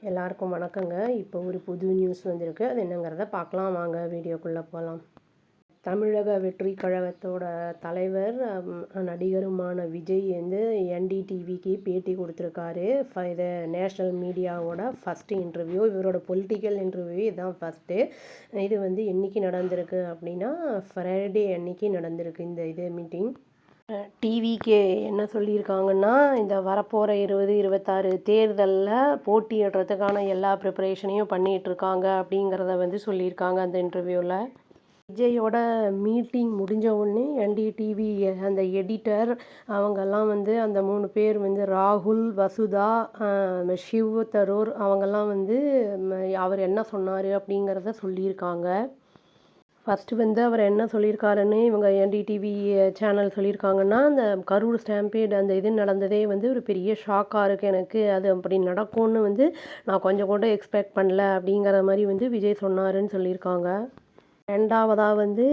எல்லாருக்கும் வணக்கங்க. இப்போ ஒரு புது நியூஸ் வந்திருக்கு. அது என்னங்கிறத பார்க்கலாம் வாங்க, வீடியோக்குள்ளே போகலாம். தமிழக வெற்றி கழகத்தோட தலைவர் நடிகருமான விஜய் வந்து என்டிடிவிக்கு பேட்டி கொடுத்துருக்காரு. இது நேஷ்னல் மீடியாவோட ஃபஸ்ட்டு இன்டர்வியூ. இவரோட பொலிட்டிக்கல் இன்டர்வியூ இதுதான் ஃபஸ்ட்டு. இது வந்து என்றைக்கு நடந்திருக்கு அப்படின்னா ஃப்ரைடே அன்னைக்கு நடந்திருக்கு இந்த மீட்டிங். டிவிக்கு என்ன சொல்லியிருக்காங்கன்னா, இந்த வரப்போகிற 2026 தேர்தலில் போட்டியிடுறதுக்கான எல்லா ப்ரிப்பரேஷனையும் பண்ணிகிட்ருக்காங்க அப்படிங்கிறத வந்து சொல்லியிருக்காங்க அந்த இன்டர்வியூவில். விஜயோட மீட்டிங் முடிஞ்ச உடனே என்டிடிவி அந்த எடிட்டர் அவங்கெல்லாம் வந்து அந்த 3 பேர் வந்து ராகுல், வசுதா, ஷிவ் தரூர் அவங்கெல்லாம் வந்து அவர் என்ன சொன்னார் அப்படிங்கிறத சொல்லியிருக்காங்க. ஃபஸ்ட்டு வந்து அவர் என்ன சொல்லியிருக்காருன்னு இவங்க என்டிடிவி சேனல் சொல்லியிருக்காங்கன்னா, அந்த கரூர் ஸ்டாம்பேட் அந்த இது நடந்ததே வந்து ஒரு பெரிய ஷாக்காக இருக்குது எனக்கு. அது அப்படி நடக்கும்னு வந்து நான் கொஞ்சம் கூட எக்ஸ்பெக்ட் பண்ணல அப்படிங்கிற மாதிரி வந்து விஜய் சொன்னாருன்னு சொல்லியிருக்காங்க. ரெண்டாவதாக வந்து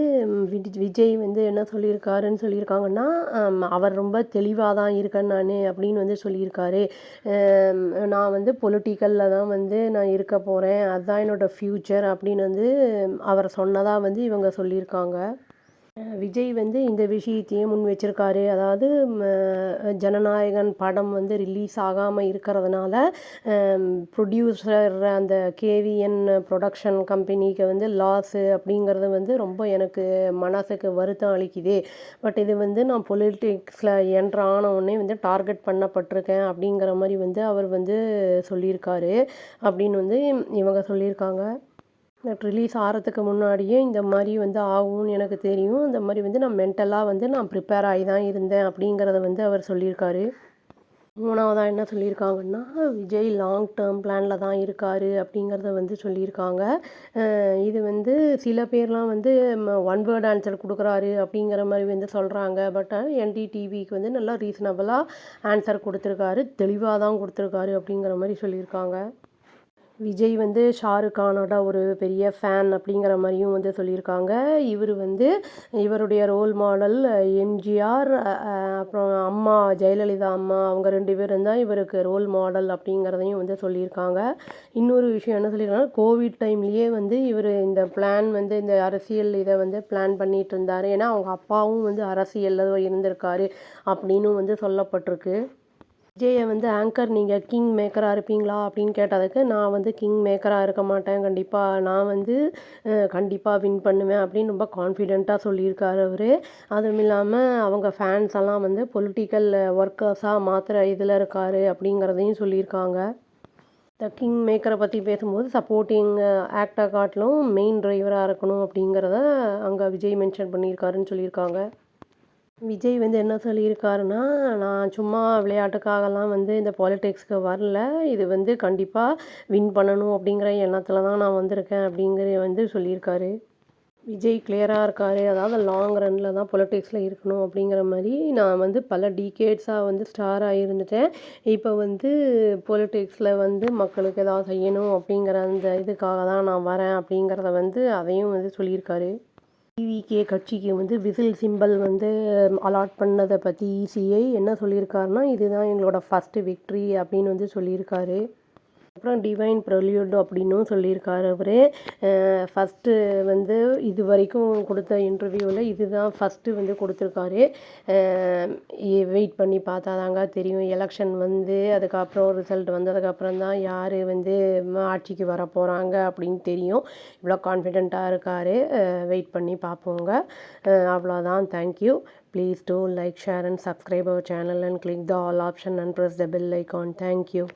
விஜய் வந்து என்ன சொல்லியிருக்காருன்னு சொல்லியிருக்காங்கன்னா, அவர் ரொம்ப தெளிவாக தான் இருக்கேன் நான் அப்படின்னு வந்து சொல்லியிருக்காரு. நான் வந்து பொலிட்டிக்கலில் தான் வந்து நான் இருக்க போகிறேன், அதுதான் என்னோடய ஃப்யூச்சர் அப்படின்னு வந்து அவர் சொன்னதாக வந்து இவங்க சொல்லியிருக்காங்க. விஜய் வந்து இந்த விஷயத்தையும் முன் வச்சிருக்காரு. அதாவது ஜனநாயகன் படம் வந்து ரிலீஸ் ஆகாமல் இருக்கிறதுனால ப்ரொடியூசர் அந்த கேவிஎன் ப்ரொடக்ஷன் கம்பெனிக்கு வந்து லாஸு அப்படிங்கிறது வந்து ரொம்ப எனக்கு மனசுக்கு வருத்தம் அளிக்குது. பட் இது வந்து நான் பொலிட்டிக்ஸில் என்ட்ரு ஆனவுடனே வந்து டார்கெட் பண்ணப்பட்டிருக்கேன் அப்படிங்கிற மாதிரி வந்து அவர் வந்து சொல்லியிருக்காரு அப்படின்னு வந்து இவங்க சொல்லியிருக்காங்க. ரிலீஸ் ஆகிறதுக்கு முன்னாடியே இந்த மாதிரி வந்து ஆகும்னு எனக்கு தெரியும். இந்த மாதிரி வந்து நான் மென்டலாக வந்து நான் ப்ரிப்பேர் ஆகி தான் இருந்தேன் அப்படிங்கிறத வந்து அவர் சொல்லியிருக்காரு. மூணாவதாக என்ன சொல்லியிருக்காங்கன்னா, விஜய் லாங் டேர்ம் பிளானில் தான் இருக்கார் அப்படிங்கிறத வந்து சொல்லியிருக்காங்க. இது வந்து சில பேர்லாம் வந்து ஒன் வேர்ட் ஆன்சர் கொடுக்குறாரு அப்படிங்கிற மாதிரி வந்து சொல்கிறாங்க. பட் என்டிடிவிக்கு வந்து நல்லா ரீசனபிளாக ஆன்சர் கொடுத்துருக்காரு, தெளிவாக தான் கொடுத்துருக்காரு அப்படிங்கிற மாதிரி சொல்லியிருக்காங்க. விஜய் வந்து ஷாருக் கானோட ஒரு பெரிய ஃபேன் அப்படிங்கிற மாதிரியும் வந்து சொல்லியிருக்காங்க. இவர் வந்து இவருடைய ரோல் மாடல் எம்ஜிஆர், அப்புறம் அம்மா ஜெயலலிதா அம்மா அவங்க 2 பேரும் தான் இவருக்கு ரோல் மாடல் அப்படிங்கிறதையும் வந்து சொல்லியிருக்காங்க. இன்னொரு விஷயம் என்ன சொல்லியிருக்காங்கன்னா, கோவிட் டைம்லேயே வந்து இவர் இந்த பிளான் வந்து இந்த அரசியல் இதை வந்து பிளான் பண்ணிகிட்டு இருந்தார். ஏன்னா அவங்க அப்பாவும் வந்து அரசியலில் இருந்திருக்காரு அப்படின்னு வந்து சொல்லப்பட்டிருக்கு. விஜயை வந்து ஆங்கர் நீங்கள் கிங் மேக்கராக இருப்பீங்களா அப்படின்னு கேட்டதுக்கு, நான் வந்து கிங் மேக்கராக இருக்க மாட்டேன், கண்டிப்பாக நான் வந்து கண்டிப்பாக வின் பண்ணுவேன் அப்படின்னு ரொம்ப கான்ஃபிடெண்ட்டாக சொல்லியிருக்காரு அவர். அதுவும் இல்லாமல் அவங்க ஃபேன்ஸ் எல்லாம் வந்து பொலிட்டிக்கல் ஒர்க்கர்ஸாக மாத்திர இதில் இருக்கார் அப்படிங்கிறதையும் சொல்லியிருக்காங்க. த கிங் மேக்கரை பற்றி பேசும்போது சப்போர்ட்டிங் ஆக்டர் காட்டிலும் மெயின் டிரைவராக இருக்கணும் அப்படிங்கிறத அங்கே விஜய் மென்ஷன் பண்ணியிருக்காருன்னு சொல்லியிருக்காங்க. விஜய் வந்து என்ன சொல்லியிருக்காருன்னா, நான் சும்மா விளையாட்டுக்காகலாம் வந்து இந்த பாலிடிக்ஸ்க்கு வரல, இது வந்து கண்டிப்பாக வின் பண்ணணும் அப்படிங்கிற எண்ணத்தில் தான் நான் வந்திருக்கேன் அப்படிங்கிற வந்து சொல்லியிருக்காரு. விஜய் கிளியராக இருக்கார். அதாவது லாங் ரன்னில் தான் பொலிட்டிக்ஸில் இருக்கணும் அப்படிங்கிற மாதிரி நான் வந்து பல டீகேட்ஸாக வந்து ஸ்டாராக இருந்துட்டேன். இப்போ வந்து பொலிட்டிக்ஸில் வந்து மக்களுக்கு ஏதாவது செய்யணும் அப்படிங்கிற அந்த இதுக்காக தான் நான் வரேன் அப்படிங்கிறத வந்து அதையும் வந்து சொல்லியிருக்காரு. டிவிகே கட்சிக்கு வந்து விசில் சிம்பல் வந்து அலாட் பண்ணதை பற்றி இசிஐ என்ன சொல்லியிருக்காருன்னா, இதுதான் எங்களோட ஃபஸ்ட்டு விக்ட்ரி அப்படின்னு வந்து சொல்லியிருக்காரு. அப்புறம் டிவைன் ப்ரெல்யூட் அப்படின்னும் சொல்லியிருக்காரு அவர். ஃபஸ்ட்டு வந்து இது வரைக்கும் கொடுத்த இன்டர்வியூவில் இதுதான் ஃபஸ்ட்டு வந்து கொடுத்துருக்காரு. வெயிட் பண்ணி பார்த்தா தாங்க தெரியும். எலெக்ஷன் வந்து அதுக்கப்புறம் ரிசல்ட் வந்ததுக்கப்புறம் தான் யார் வந்து ஆட்சிக்கு வர போகிறாங்க அப்படின்னு தெரியும். இவ்வளோ கான்ஃபிடெண்ட்டாக இருக்கார். வெயிட் பண்ணி பார்ப்போங்க. அவ்வளோதான். Thank you. Please do like, share and subscribe our channel and click the all option and press the bell icon. Thank you.